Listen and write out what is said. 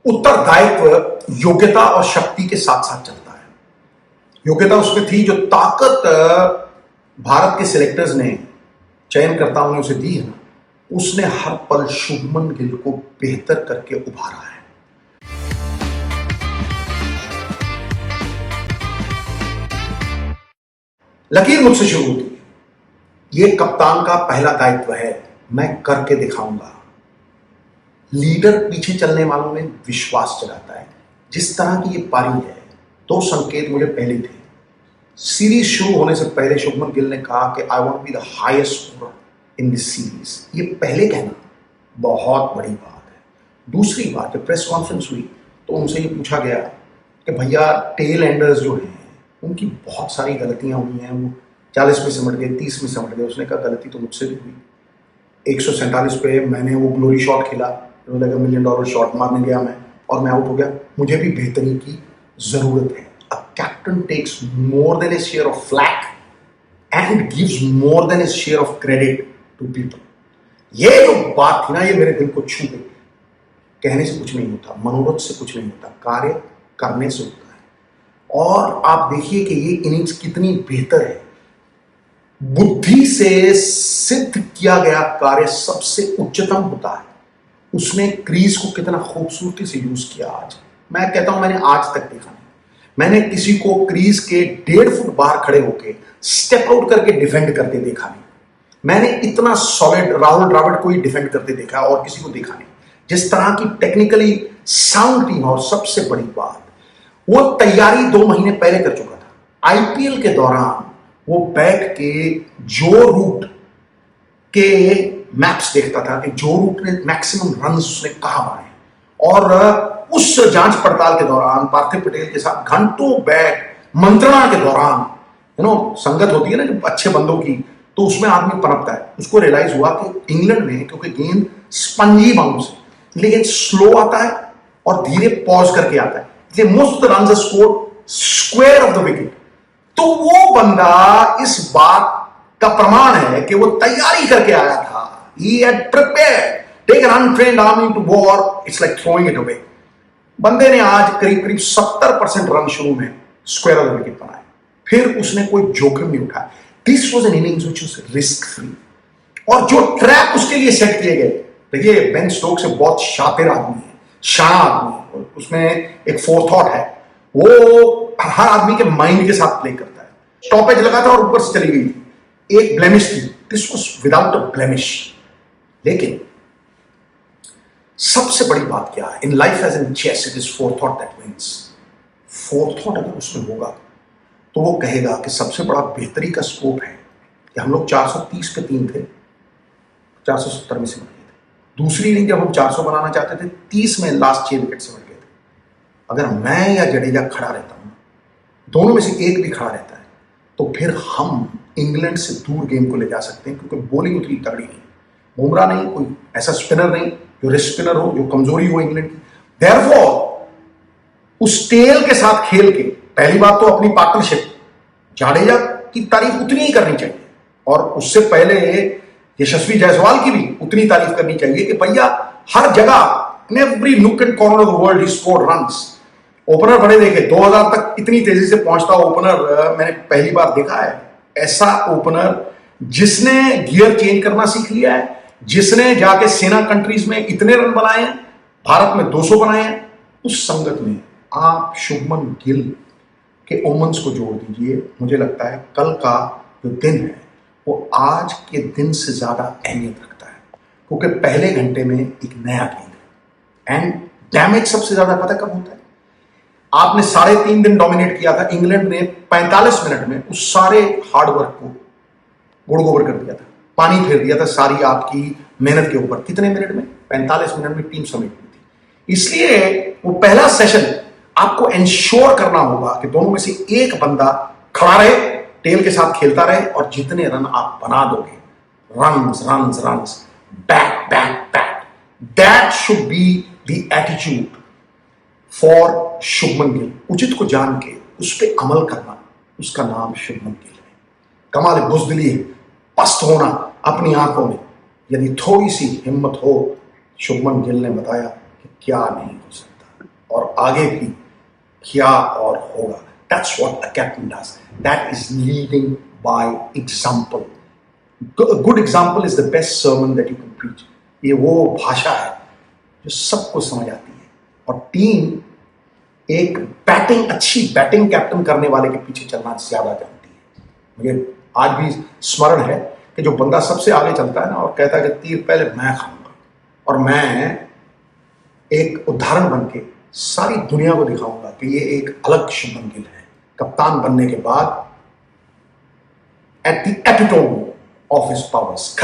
उत्तरदायित्व योग्यता और शक्ति के साथ साथ चलता है। योग्यता उसमें थी, जो ताकत भारत के सिलेक्टर्स ने, चयनकर्ताओं ने उसे दी है ना, उसने हर पल शुभमन गिल को बेहतर करके उभारा है। लकीर मुझसे शुरू होती है, ये कप्तान का पहला दायित्व है, मैं करके दिखाऊंगा। लीडर पीछे चलने वालों में विश्वास जगाता है। जिस तरह की ये पारी है, दो संकेत मुझे पहले थे। सीरीज शुरू होने से पहले शुभमन गिल ने कहा कि I want be the highest scorer in this series. ये पहले कहना बहुत बड़ी बात है। दूसरी बात, जब प्रेस कॉन्फ्रेंस हुई तो उनसे ये पूछा गया कि भैया टेल एंडर्स जो हैं उनकी बहुत सारी गलतियां हुई हैं, वो 40 में सिमट गए, 30 में सिमट गए। उसने कहा गलती तो मुझसे भी हुई। 147 पे मैंने वो ग्लोरी शॉट खेला, $1 मिलियन शॉट मारने गया मैं, और मैं आउट हो गया। मुझे भी बेहतरी की जरूरत है। A captain takes more than his share of flak and gives more than his share of credit to people. ये जो बात थी ना, ये मेरे दिल को छू गई। कहने से कुछ नहीं होता, मनोरथ से कुछ नहीं होता, कार्य करने से होता है। और आप देखिए कि ये इनिंग्स कितनी बेहतर है। बुद्धि से सिद्ध किया गया कार्य सबसे उच्चतम होता है। उसने क्रीज को कितना खूबसूरती से यूज किया। आज मैं कहता हूं, मैंने आज तक देखा नहीं, मैंने किसी को क्रीज के 1.5 फुट बाहर खड़े होकर स्टेप आउट करके डिफेंड करते देखा नहीं। मैंने इतना सॉलिड राहुल द्रविड़ को ही डिफेंड करते देखा और किसी को देखा नहीं। जिस तरह की टेक्निकली साउंड टीम, और सबसे बड़ी बात, वो तैयारी 2 महीने पहले कर चुका था। आईपीएल के दौरान वो बैठ के जो रूट के मैप्स देखता था कि जो रूट ने मैक्सिमम रन उसने कहां मारे, और उस जांच पड़ताल के दौरान पार्थिव पटेल के साथ घंटों बैठ मंत्रणा के दौरान, संगत होती है ना जब अच्छे बंदों की, तो उसमें आदमी पनपता है। उसको रियलाइज हुआ कि इंग्लैंड में, क्योंकि गेंद स्पंजी बाउंस है, लेकिन स्लो आता है और धीरे पॉज करके आता है, इसलिए most of the runs are scored square of the wicket. तो वो बंदा इस बात का प्रमाण है कि वो तैयारी करके आया था। He had prepared. Take an untrained army to war, it's like throwing it away. बंदे ने आज करीब करीब 70% रन शुरू में स्क्वायर ऑफ द विकेट बनाए। फिर उसने कोई जोखिम नहीं उठाया। This was an innings which was risk free. और जो ट्रैप उसके लिए सेट किए गए, देखिए बेन स्टोक्स से बहुत शातिर आदमी है, शाना आदमी है, उसमें एक फोरथॉट है। वो हर आदमी के माइंड के साथ प्ले करता है। स्टॉपेज लगा था और ऊपर से चली गई थी, एक ब्लेमिश थी, this was without a blemish. लेकिन सबसे बड़ी बात क्या है, in life as in chess it is forethought that wins. Forethought अगर उसमें होगा तो वो कहेगा कि सबसे बड़ा बेहतरी का स्कोप है कि हम लोग 430 पे 3 थे, 470 में सिमट गए थे। दूसरी इनिंग जब हम 400 बनाना चाहते थे, 30 में लास्ट 6 विकेट सिमट गए थे। अगर मैं या जडेजा खड़ा रहता हूं, दोनों में से एक भी खड़ा रहता है, तो फिर हम इंग्लैंड से दूर गेम को ले जा सकते हैं, क्योंकि बॉलिंग उतनी तगड़ी नहीं, बुमराह नहीं, कोई ऐसा स्पिनर नहीं जो रिस्ट स्पिनर हो, जो कमजोरी हो इंग्लैंड की। देयरफॉर उस टेल के साथ खेल के, पहली बात तो अपनी पार्टनरशिप, जाडेजा की तारीफ उतनी ही करनी चाहिए, और उससे पहले यशस्वी जायसवाल की भी उतनी तारीफ करनी चाहिए कि भैया हर जगह, in every nook and corner of the world he scored runs. Opener बड़े देखे, 2000 तक इतनी तेजी से पहुंचता ओपनर मैंने पहली बार देखा है। ऐसा ओपनर जिसने गियर चेंज करना सीख लिया है, जिसने जाके सेना कंट्रीज में इतने रन बनाए हैं, भारत में 200 बनाए हैं, उस संगत में आप शुभमन गिल के ओमन्स को जोड़ दीजिए। मुझे लगता है कल का जो दिन है वो आज के दिन से ज्यादा अहमियत रखता है, क्योंकि पहले घंटे में एक नया गेंद है। एंड डैमेज सबसे ज्यादा पता कब होता है? आपने 3.5 दिन डोमिनेट किया था, इंग्लैंड ने 45 मिनट में उस सारे हार्डवर्क को गुड़ गोबर कर दिया था, पानी फेर दिया था सारी आपकी मेहनत के ऊपर। कितने मिनट में? 45 मिनट में टीम समेट हुई थी। इसलिए वो पहला सेशन आपको इंश्योर करना होगा कि दोनों में से एक बंदा खड़ा रहे, टेल के साथ खेलता रहे, और जितने रन आप बना दोगे, runs runs runs, back back back, that should be the attitude for Shubman Gill. उचित को जान के उस पर अमल करना, उसका नाम शुभमन गिल है। कमाल बुज़दिली है, पस्त होना अपनी आंखों में। यदि थोड़ी सी हिम्मत हो, शुभमन गिल ने बताया कि क्या नहीं हो सकता। और आगे भी किया और होगा। That's what a captain does. That is leading by example. A good example is the best sermon that you can preach. ये वो भाषा है जो सबको समझ आती है, और टीम एक अच्छी बैटिंग कैप्टन करने वाले के पीछे चलना ज्यादा जानती है। मुझे आज भी स्मरण है कि जो बंदा सबसे आगे चलता है ना और कहता है कि तीर पहले मैं खाऊंगा, और मैं एक उदाहरण बन के सारी दुनिया को दिखाऊंगा कि ये एक अलग शुभमन गिल है। कप्तान बनने के बाद at the epitome of his powers,